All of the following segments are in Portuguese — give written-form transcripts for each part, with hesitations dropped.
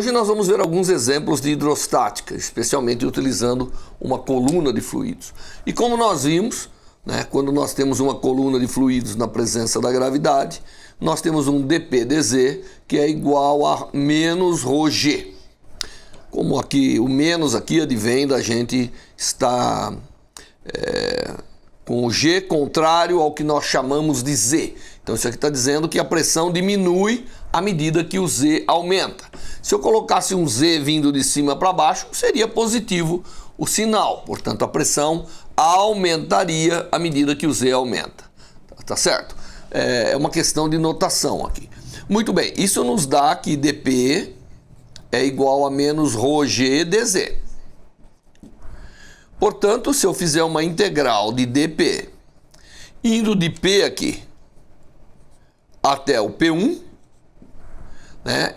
Hoje nós vamos ver alguns exemplos de hidrostática, especialmente utilizando uma coluna de fluidos. E como nós vimos, quando nós temos uma coluna de fluidos na presença da gravidade, nós temos um dP/dz que é igual a menos ρg. Como aqui o menos aqui advém da gente estar com o G contrário ao que nós chamamos de Z. Então isso aqui está dizendo que a pressão diminui à medida que o Z aumenta. Se eu colocasse um Z vindo de cima para baixo, seria positivo o sinal. Portanto, a pressão aumentaria à medida que o Z aumenta. Tá certo? É uma questão de notação aqui. Muito bem, isso nos dá que dP é igual a menos ρg dz. Portanto, se eu fizer uma integral de dP indo de P aqui até o P1,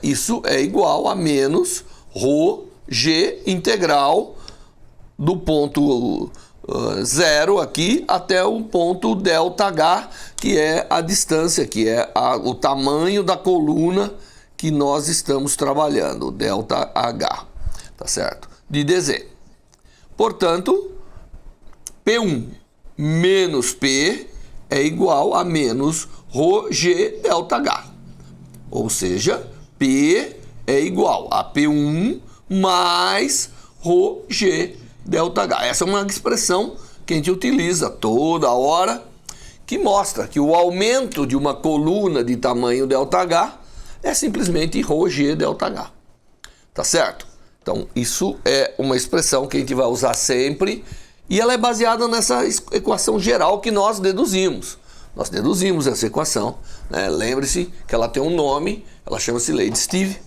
isso é igual a menos ρg integral do ponto 0 aqui até o ponto ΔH, que é a distância, que é o tamanho da coluna que nós estamos trabalhando, ΔH, tá certo? De dz. Portanto, P1 menos P é igual a menos ρg ΔH. Ou seja, P é igual a P1 mais ρg ΔH. Essa é uma expressão que a gente utiliza toda hora, que mostra que o aumento de uma coluna de tamanho ΔH é simplesmente ρg ΔH. Tá certo? Então, isso é uma expressão que a gente vai usar sempre e ela é baseada nessa equação geral que nós deduzimos. Nós deduzimos essa equação, Lembre-se que ela tem um nome, ela chama-se lei de Steve,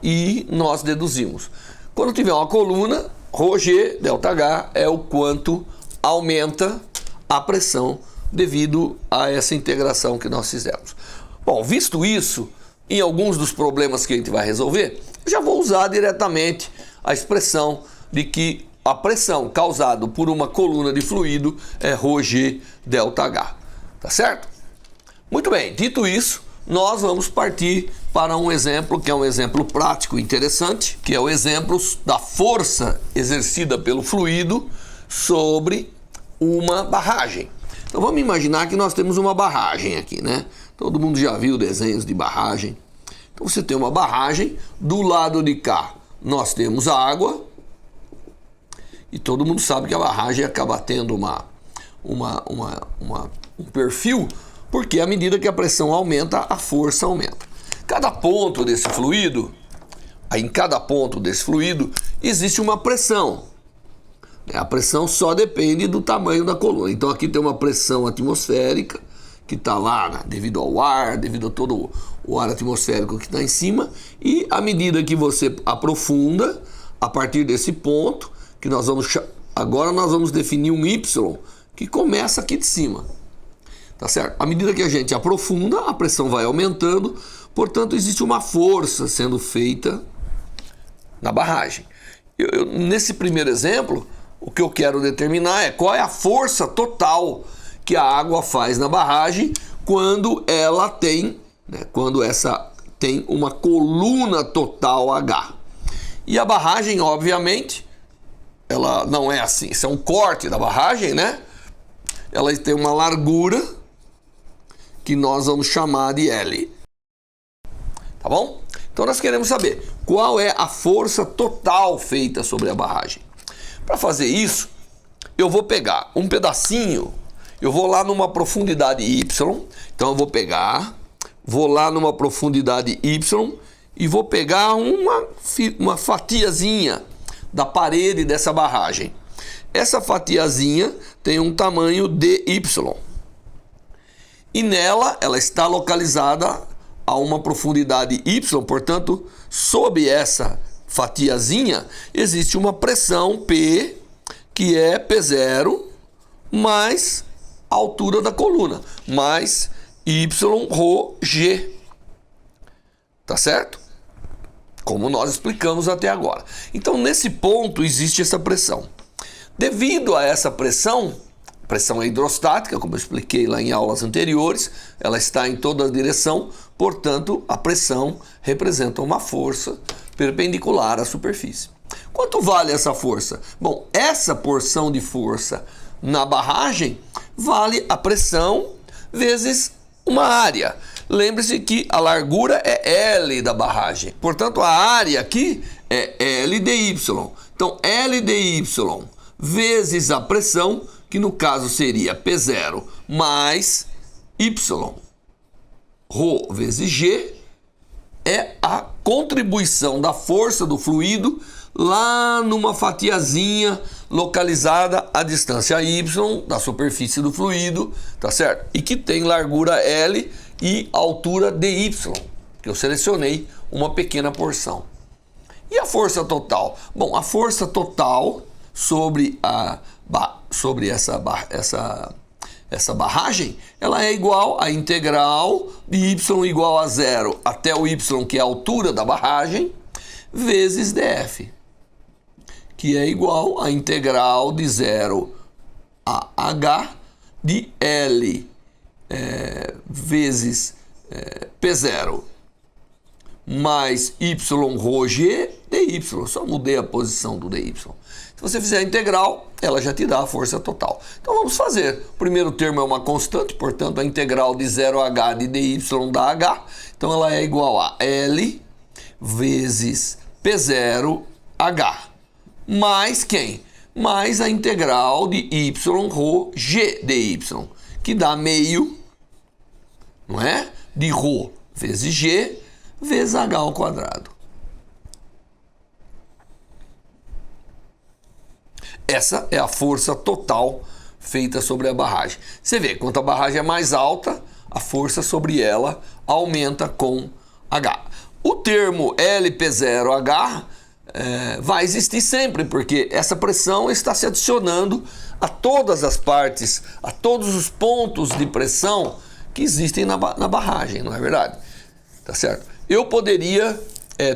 e nós deduzimos. Quando tiver uma coluna, ρg ΔH é o quanto aumenta a pressão devido a essa integração que nós fizemos. Bom, visto isso, em alguns dos problemas que a gente vai resolver, já vou usar diretamente a expressão de que a pressão causada por uma coluna de fluido é ρg ΔH. Tá certo? Muito bem, dito isso, nós vamos partir para um exemplo que é um exemplo prático interessante, que é o exemplo da força exercida pelo fluido sobre uma barragem. Então vamos imaginar que nós temos uma barragem aqui, Todo mundo já viu desenhos de barragem. Então você tem uma barragem, do lado de cá nós temos a água, e todo mundo sabe que a barragem acaba tendo um perfil, porque à medida que a pressão aumenta, a força aumenta. Cada ponto desse fluido, em cada ponto desse fluido, existe uma pressão. A pressão só depende do tamanho da coluna. Então aqui tem uma pressão atmosférica, que está lá devido ao ar, devido a todo o ar atmosférico que está em cima, e à medida que você aprofunda, a partir desse ponto, que agora nós vamos definir um Y, que começa aqui de cima. Tá certo? À medida que a gente aprofunda, a pressão vai aumentando, portanto existe uma força sendo feita na barragem. Nesse primeiro exemplo, o que eu quero determinar é qual é a força total que a água faz na barragem quando ela tem, quando essa tem uma coluna total H. E a barragem, obviamente, ela não é assim, isso é um corte da barragem, Ela tem uma largura que nós vamos chamar de L. Tá bom? Então nós queremos saber qual é a força total feita sobre a barragem. Para fazer isso, eu vou pegar um pedacinho, eu vou lá numa profundidade Y, então eu vou lá numa profundidade Y e vou pegar uma fatiazinha da parede dessa barragem. Essa fatiazinha tem um tamanho dy. E nela, ela está localizada a uma profundidade y, portanto, sob essa fatiazinha, existe uma pressão P, que é P0, mais a altura da coluna, mais YρG. Tá certo? Como nós explicamos até agora. Então, nesse ponto, existe essa pressão. Devido a essa pressão é hidrostática, como eu expliquei lá em aulas anteriores, ela está em toda a direção, portanto, a pressão representa uma força perpendicular à superfície. Quanto vale essa força? Bom, essa porção de força na barragem vale a pressão vezes uma área. Lembre-se que a largura é L da barragem. Portanto, a área aqui é L dy. Então, L dy vezes a pressão, que no caso seria P0 mais Y. Rho vezes G é a contribuição da força do fluido lá numa fatiazinha localizada à distância y da superfície do fluido, tá certo? E que tem largura L e altura dy, que eu selecionei uma pequena porção. E a força total? Bom, a força total sobre essa barragem, ela é igual à integral de y igual a 0 até o y, que é a altura da barragem, vezes df, que é igual à integral de 0 a h de L vezes P0 mais y rho g dy. Só mudei a posição do dy. Se você fizer a integral, ela já te dá a força total. Então vamos fazer. O primeiro termo é uma constante, portanto a integral de 0 a h de dy dá h. Então ela é igual a L vezes P0 h. Mais quem? Mais a integral de y rho g dy, que dá meio, não é? De rho vezes g vezes h ao quadrado. Essa é a força total feita sobre a barragem. Você vê, quanto a barragem é mais alta, a força sobre ela aumenta com h. O termo LP0H vai existir sempre, porque essa pressão está se adicionando a todas as partes, a todos os pontos de pressão que existem na barragem, não é verdade? Tá certo? Eu poderia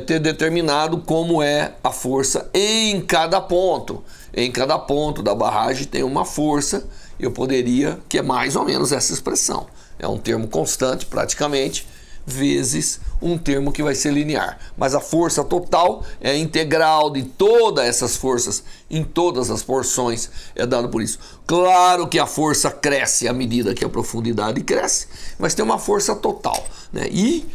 ter determinado como é a força em cada ponto. Em cada ponto da barragem tem uma força, eu poderia, que é mais ou menos essa expressão. É um termo constante, praticamente, vezes um termo que vai ser linear. Mas a força total é a integral de todas essas forças em todas as porções, é dado por isso. Claro que a força cresce à medida que a profundidade cresce, mas tem uma força total, né? E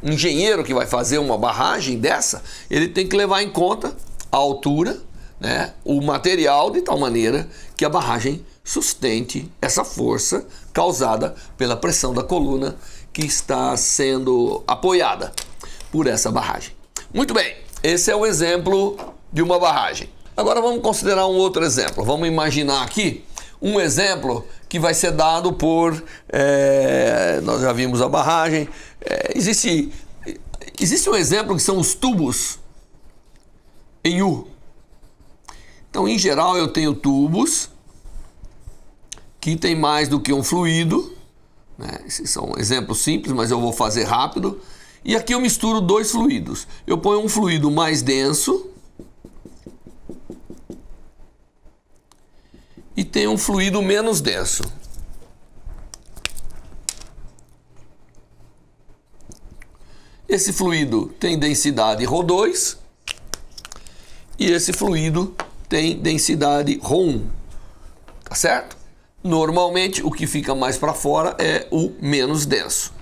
o engenheiro que vai fazer uma barragem dessa, ele tem que levar em conta a altura, né, o material, de tal maneira que a barragem sustente essa força causada pela pressão da coluna que está sendo apoiada por essa barragem. Muito bem, esse é o exemplo de uma barragem. Agora vamos considerar um outro exemplo. Vamos imaginar aqui um exemplo que vai ser dado por... nós já vimos a barragem. Existe um exemplo que são os tubos em U. Então, em geral, eu tenho tubos que tem mais do que um fluido, né? Esses são exemplos simples, mas eu vou fazer rápido. E aqui eu misturo dois fluidos. Eu ponho um fluido mais denso e tenho um fluido menos denso. Esse fluido tem densidade ρ2 e esse fluido tem densidade ρ1, tá certo? Normalmente o que fica mais para fora é o menos denso,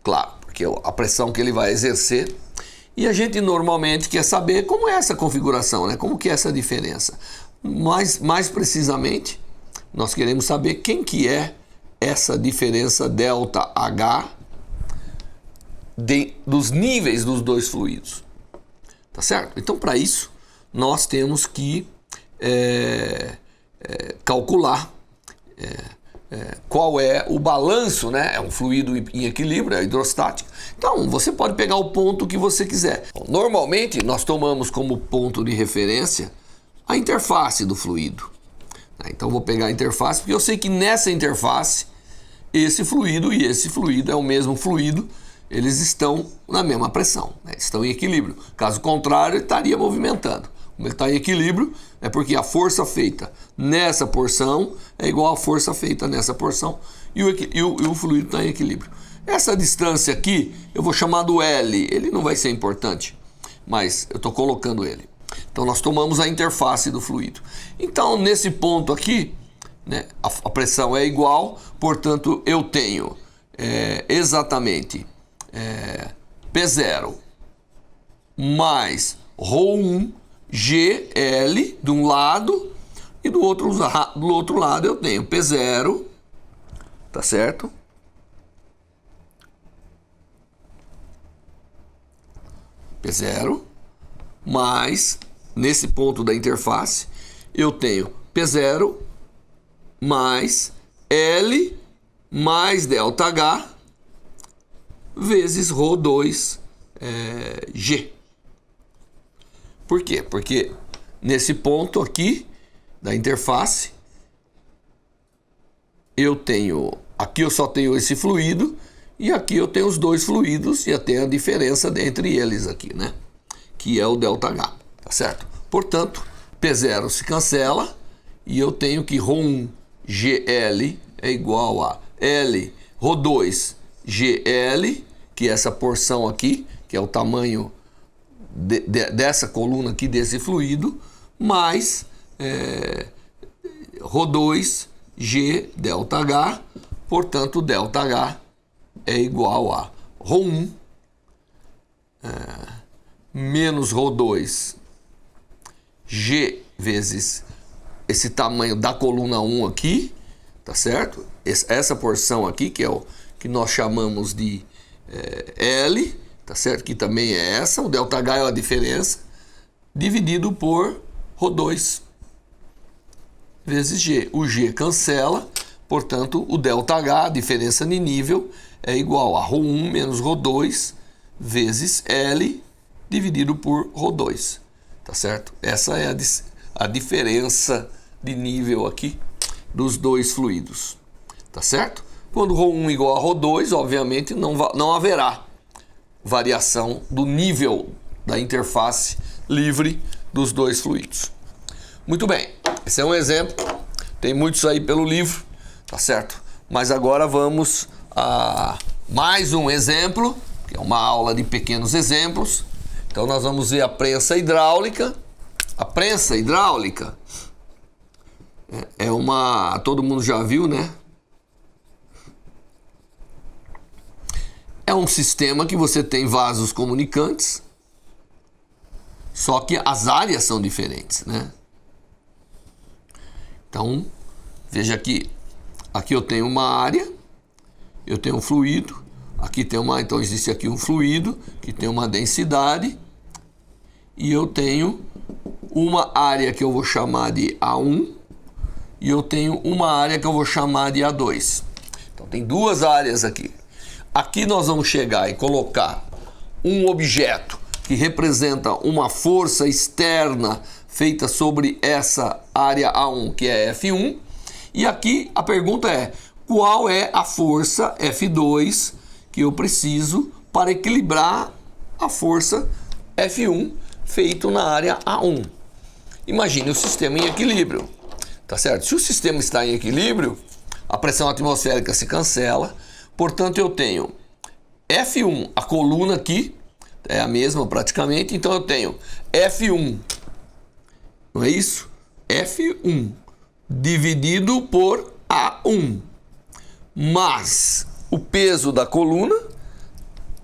claro, porque a pressão que ele vai exercer. E a gente normalmente quer saber como é essa configuração, né? Como que é essa diferença. Mais precisamente, nós queremos saber quem que é essa diferença ΔH dos níveis dos dois fluidos, tá certo? Então, para isso, nós temos que calcular qual é o balanço, né? É um fluido em equilíbrio, é hidrostático. Então, você pode pegar o ponto que você quiser. Normalmente, nós tomamos como ponto de referência a interface do fluido. Então, vou pegar a interface, porque eu sei que nessa interface, esse fluido e esse fluido é o mesmo fluido, eles estão na mesma pressão, né? Estão em equilíbrio. Caso contrário, ele estaria movimentando. Como ele está em equilíbrio, é porque a força feita nessa porção é igual à força feita nessa porção e o fluido está em equilíbrio. Essa distância aqui eu vou chamar do L, ele não vai ser importante, mas eu estou colocando ele. Então nós tomamos a interface do fluido. Então nesse ponto aqui, né, a pressão é igual, portanto eu tenho exatamente P0 mais ρ1 GL de um lado, e do outro lado eu tenho P0, tá certo? P0 mais, nesse ponto da interface, eu tenho P0 mais L mais ΔH vezes ρ2 G. Por quê? Porque nesse ponto aqui da interface, aqui eu só tenho esse fluido, e aqui eu tenho os dois fluidos, e eu tenho a diferença entre eles aqui, né? Que é o ΔH, tá certo? Portanto, P0 se cancela, e eu tenho que ρ1 GL é igual a L ρ2 GL, que é essa porção aqui, que é o tamanho dessa coluna aqui, desse fluido, mais ρ2 G ΔH, portanto ΔH é igual a ρ1 menos ρ2 G vezes esse tamanho da coluna 1 aqui, tá certo? Essa porção aqui, que é o que nós chamamos de L, tá certo? Que também é essa, o ΔH é a diferença, dividido por ρ2 vezes G. O G cancela, portanto, o ΔH, a diferença de nível, é igual a ρ1 menos ρ2 vezes L dividido por ρ2, tá certo? Essa é a diferença de nível aqui dos dois fluidos, tá certo? Quando ρ1 igual a ρ2, obviamente não haverá variação do nível da interface livre dos dois fluidos. Muito bem, esse é um exemplo, tem muitos aí pelo livro, tá certo? Mas agora vamos a mais um exemplo, que é uma aula de pequenos exemplos. Então nós vamos ver a prensa hidráulica. A prensa hidráulica todo mundo já viu, né? É um sistema que você tem vasos comunicantes, só que as áreas são diferentes, né? Então, veja aqui eu tenho uma área, eu tenho um fluido, então existe aqui um fluido que tem uma densidade, e eu tenho uma área que eu vou chamar de A1, e eu tenho uma área que eu vou chamar de A2. Então tem duas áreas aqui. Aqui nós vamos chegar e colocar um objeto que representa uma força externa feita sobre essa área A1, que é F1. E aqui a pergunta é: qual é a força F2 que eu preciso para equilibrar a força F1 feito na área A1? Imagine o sistema em equilíbrio, tá certo? Se o sistema está em equilíbrio, a pressão atmosférica se cancela, portanto eu tenho F1, a coluna aqui é a mesma praticamente, então eu tenho F1, não é isso? F1 dividido por A1, mais o peso da coluna,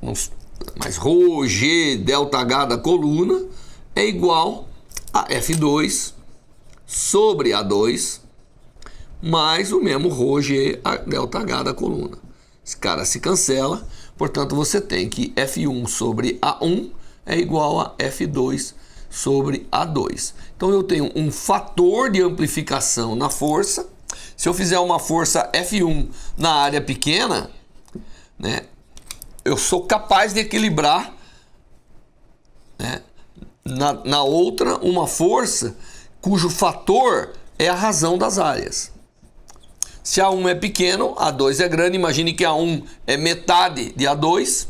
mais ρ, G, ΔH da coluna, é igual a F2 sobre A2, mais o mesmo ρ, G, ΔH da coluna. Esse cara se cancela, portanto você tem que F1 sobre A1 é igual a F2 sobre A2. Então eu tenho um fator de amplificação na força. Se eu fizer uma força F1 na área pequena, né, eu sou capaz de equilibrar, né, na outra uma força cujo fator é a razão das áreas. Se A1 é pequeno, A2 é grande. Imagine que A1 é metade de A2.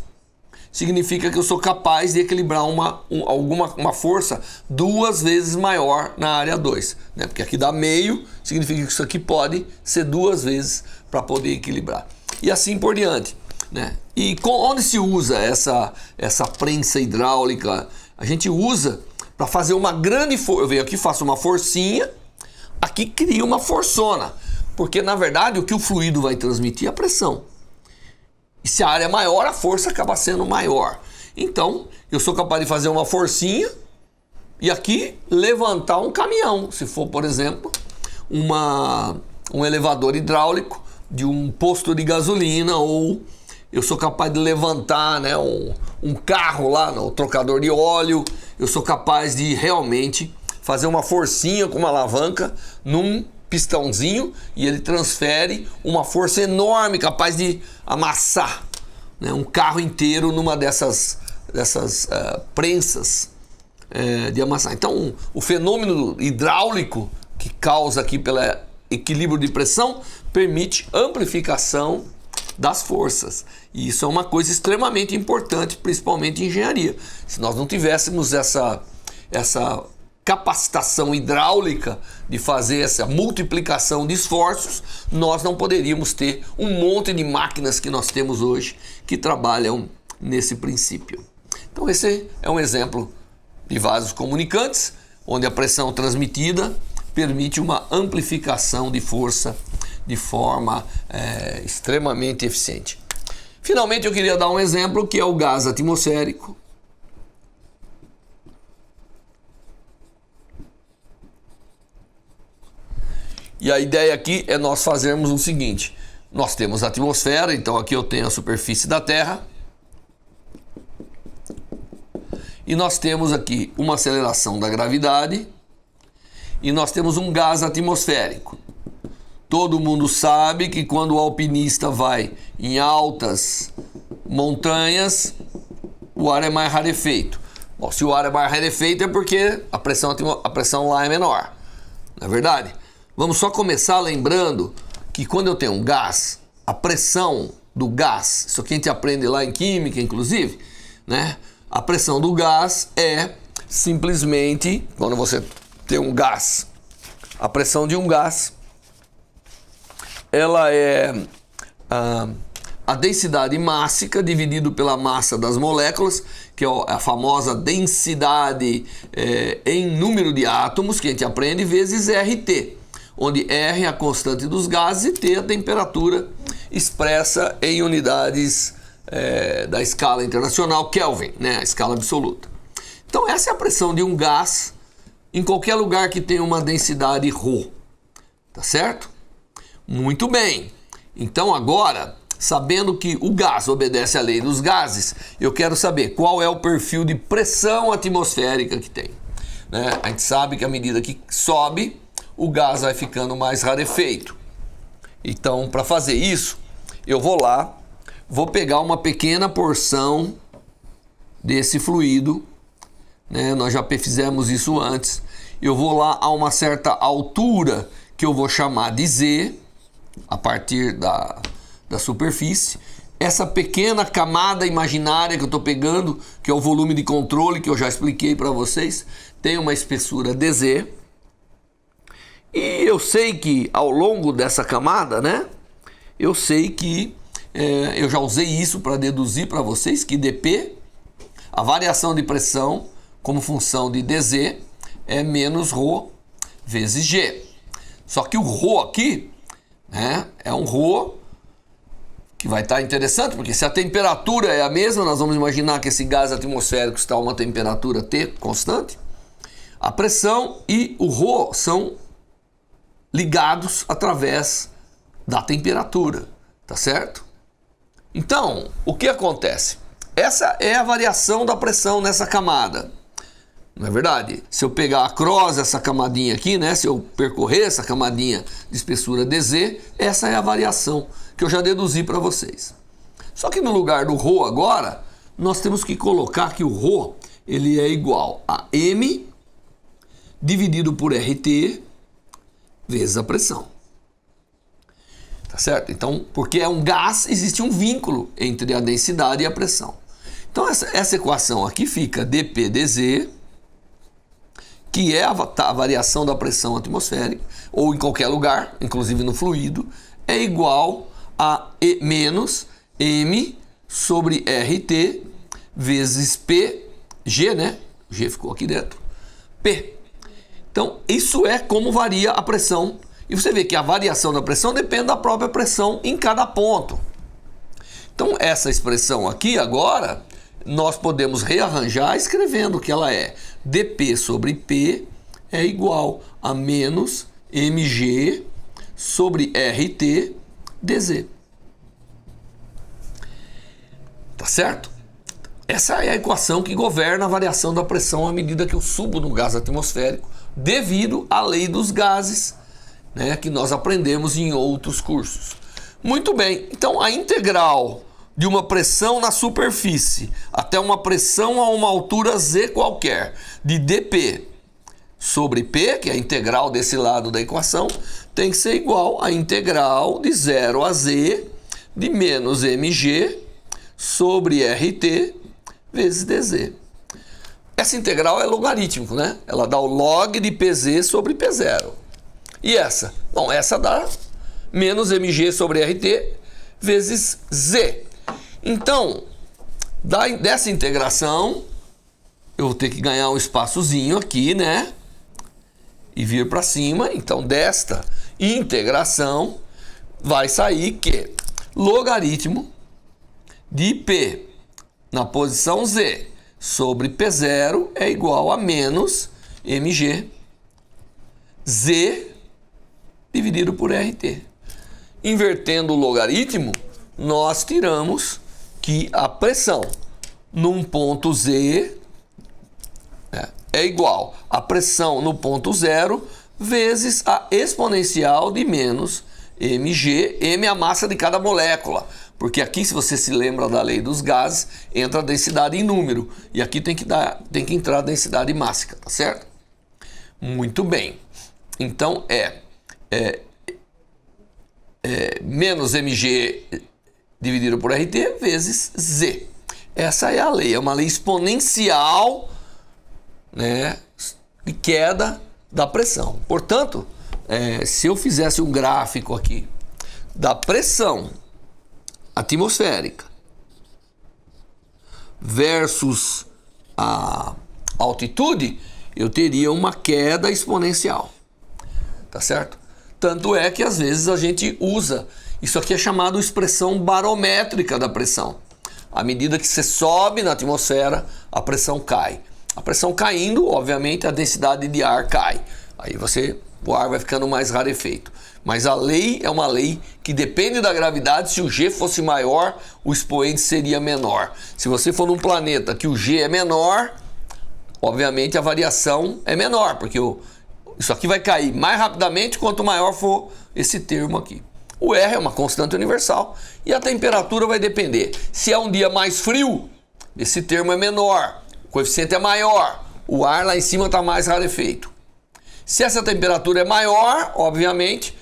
Significa que eu sou capaz de equilibrar uma força duas vezes maior na área 2. Né? Porque aqui dá meio, significa que isso aqui pode ser duas vezes para poder equilibrar. E assim por diante. Né? E onde se usa essa prensa hidráulica a gente usa para fazer uma grande força. Eu venho aqui, faço uma forcinha, aqui cria uma forçona, porque na verdade o que o fluido vai transmitir é a pressão. E se a área é maior, a força acaba sendo maior. Então, eu sou capaz de fazer uma forcinha e aqui levantar um caminhão, se for, por exemplo, um elevador hidráulico de um posto de gasolina, ou eu sou capaz de levantar, né, um carro lá no trocador de óleo. Eu sou capaz de realmente fazer uma forcinha com uma alavanca num pistãozinho e ele transfere uma força enorme, capaz de amassar, né, um carro inteiro numa dessas prensas de amassar. Então, o fenômeno hidráulico que causa aqui pelo equilíbrio de pressão permite amplificação das forças. E isso é uma coisa extremamente importante, principalmente em engenharia. Se nós não tivéssemos essa capacitação hidráulica de fazer essa multiplicação de esforços, nós não poderíamos ter um monte de máquinas que nós temos hoje que trabalham nesse princípio. Então esse é um exemplo de vasos comunicantes, onde a pressão transmitida permite uma amplificação de força de forma extremamente eficiente. Finalmente eu queria dar um exemplo que é o gás atmosférico. E a ideia aqui é nós fazermos o seguinte: nós temos a atmosfera, então aqui eu tenho a superfície da Terra. E nós temos aqui uma aceleração da gravidade. E nós temos um gás atmosférico. Todo mundo sabe que quando o alpinista vai em altas montanhas, o ar é mais rarefeito. Bom, se o ar é mais rarefeito é porque a pressão lá é menor, não é verdade? Vamos só começar lembrando que quando eu tenho um gás, a pressão do gás, isso aqui a gente aprende lá em química, inclusive, né? A pressão do gás é simplesmente, quando você tem um gás, a pressão de um gás, ela é a densidade mássica dividido pela massa das moléculas, que é a famosa densidade em número de átomos, que a gente aprende, vezes RT, onde R é a constante dos gases e T é a temperatura expressa em unidades da escala internacional Kelvin, né, a escala absoluta. Então essa é a pressão de um gás em qualquer lugar que tenha uma densidade ρ, tá certo? Muito bem. Então agora, sabendo que o gás obedece à lei dos gases, eu quero saber qual é o perfil de pressão atmosférica que tem, né? A gente sabe que à medida que sobe, o gás vai ficando mais rarefeito. Então, para fazer isso, eu vou lá, vou pegar uma pequena porção desse fluido, né? Nós já fizemos isso antes. Eu vou lá a uma certa altura que eu vou chamar de Z, a partir da superfície. Essa pequena camada imaginária que eu estou pegando, que é o volume de controle, que eu já expliquei para vocês, tem uma espessura dz. E eu sei que ao longo dessa camada, né, eu sei que eu já usei isso para deduzir para vocês que dp, a variação de pressão como função de dz, é menos ρ vezes g. Só que o ρ aqui, né, é um ρ que vai estar interessante, porque se a temperatura é a mesma, nós vamos imaginar que esse gás atmosférico está a uma temperatura T constante, a pressão e o ρ são ligados através da temperatura, tá certo? Então, o que acontece? Essa é a variação da pressão nessa camada. Não é verdade? Se eu pegar a cross, essa camadinha aqui, né? Se eu percorrer essa camadinha de espessura dz, essa é a variação que eu já deduzi para vocês. Só que no lugar do ρ agora, nós temos que colocar que o ρ ele é igual a m dividido por RT vezes a pressão. Tá certo? Então, porque é um gás, existe um vínculo entre a densidade e a pressão. Então, essa equação aqui fica dp dz, que é a variação da pressão atmosférica, ou em qualquer lugar, inclusive no fluido, é igual a menos m sobre RT vezes Pg, né? O G ficou aqui dentro. P. Então, isso é como varia a pressão. E você vê que a variação da pressão depende da própria pressão em cada ponto. Então, essa expressão aqui agora, nós podemos rearranjar escrevendo que ela é dP sobre P é igual a menos mg sobre RT dz. Tá certo? Essa é a equação que governa a variação da pressão à medida que eu subo no gás atmosférico, devido à lei dos gases, né, que nós aprendemos em outros cursos. Muito bem, então a integral de uma pressão na superfície até uma pressão a uma altura z qualquer, de dP sobre P, que é a integral desse lado da equação, tem que ser igual à integral de 0 a z de menos mg sobre RT vezes dz. Essa integral é logarítmico, né? Ela dá o log de Pz sobre P0. E essa? Bom, essa dá menos mg sobre RT vezes z. Então, dessa integração, eu vou ter que ganhar um espaçozinho aqui, né? E vir para cima. Então, desta integração, vai sair que logaritmo de P na posição Z sobre P0 é igual a menos mg Z dividido por RT. Invertendo o logaritmo, nós tiramos que a pressão num ponto Z é igual a pressão no ponto 0 vezes a exponencial de menos mg, m é a massa de cada molécula. Porque aqui, se você se lembra da lei dos gases, entra a densidade em número. E aqui tem que entrar a densidade mássica, tá certo? Muito bem. Então, menos mg dividido por RT vezes Z. Essa é a lei. É uma lei exponencial, né, de queda da pressão. Portanto, se eu fizesse um gráfico aqui da pressão atmosférica versus a altitude, eu teria uma queda exponencial, tá certo? Tanto é que às vezes a gente usa, isso aqui é chamado expressão barométrica da pressão. À medida que você sobe na atmosfera, a pressão cai. A pressão caindo, obviamente, a densidade de ar cai. Aí o ar vai ficando mais rarefeito. Mas a lei é uma lei que depende da gravidade. Se o G fosse maior, o expoente seria menor. Se você for num planeta que o G é menor, obviamente a variação é menor, porque isso aqui vai cair mais rapidamente quanto maior for esse termo aqui. O R é uma constante universal e a temperatura vai depender. Se é um dia mais frio, esse termo é menor, o coeficiente é maior, o ar lá em cima está mais rarefeito. Se essa temperatura é maior, obviamente,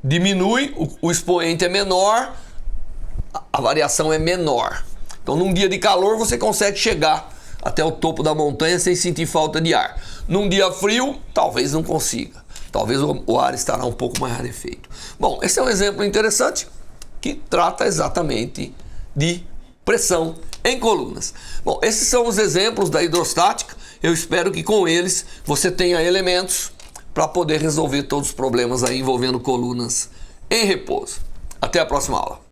diminui, o expoente é menor, a variação é menor. Então, num dia de calor, você consegue chegar até o topo da montanha sem sentir falta de ar. Num dia frio, talvez não consiga. Talvez o ar estará um pouco mais rarefeito. Bom, esse é um exemplo interessante que trata exatamente de pressão em colunas. Bom, esses são os exemplos da hidrostática. Eu espero que com eles você tenha elementos para poder resolver todos os problemas aí envolvendo colunas em repouso. Até a próxima aula.